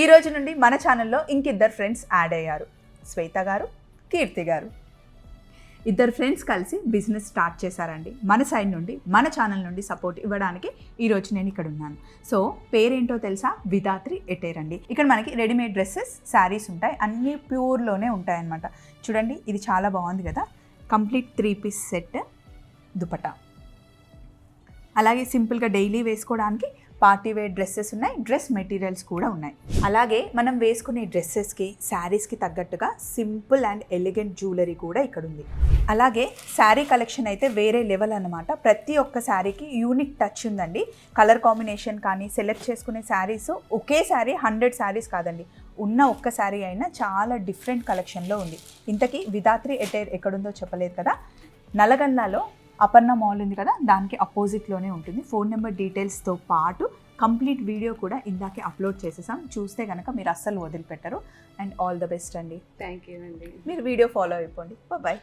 ఈ రోజు నుండి మన ఛానల్లో ఇంకిద్దరు ఫ్రెండ్స్ యాడ్ అయ్యారు, శ్వేత గారు, కీర్తి గారు. ఇద్దరు ఫ్రెండ్స్ కలిసి బిజినెస్ స్టార్ట్ చేశారండి. మన సైడ్ నుండి, మన ఛానల్ నుండి సపోర్ట్ ఇవ్వడానికి ఈరోజు నేను ఇక్కడ ఉన్నాను. సో పేరేంటో తెలుసా? విధాత్రి ఎటైర్ అండి. ఇక్కడ మనకి రెడీమేడ్ డ్రెస్సెస్, శారీస్ ఉంటాయి, అన్నీ ప్యూర్లోనే ఉంటాయి అన్నమాట. చూడండి, ఇది చాలా బాగుంది కదా, కంప్లీట్ 3 పీస్ సెట్, దుపట్టా. అలాగే సింపుల్గా డైలీ వేసుకోవడానికి పార్టీ వేర్ డ్రెస్సెస్ ఉన్నాయి, డ్రెస్ మెటీరియల్స్ కూడా ఉన్నాయి. అలాగే మనం వేసుకునే డ్రెస్సెస్కి, శారీస్కి తగ్గట్టుగా సింపుల్ అండ్ ఎలిగెంట్ జ్యువెలరీ కూడా ఇక్కడ ఉంది. అలాగే శారీ కలెక్షన్ అయితే వేరే లెవెల్ అన్నమాట. ప్రతి ఒక్క శారీకి యూనిక్ టచ్ ఉందండి. కలర్ కాంబినేషన్ కానీ, సెలెక్ట్ చేసుకునే శారీస్ ఒకే శారీ 100 శారీస్ కాదండి, ఉన్న ఒక్క శారీ అయినా చాలా డిఫరెంట్ కలెక్షన్లో ఉంది. ఇంతకీ విధాత్రి ఎటైర్ ఎక్కడుందో చెప్పలేదు కదా. నల్లగండ్లలో అపర్ణ మాల్ ఉంది కదా, దానికి అపోజిట్లోనే ఉంటుంది. ఫోన్ నెంబర్ డీటెయిల్స్తో పాటు కంప్లీట్ వీడియో కూడా ఇందాకే అప్లోడ్ చేసేసాం. చూస్తే కనుక మీరు అస్సలు వదిలిపెట్టరు. అండ్ ఆల్ ద బెస్ట్ అండి. థ్యాంక్ యూ అండి. మీరు వీడియో ఫాలో అయిపోండి. బాయ్.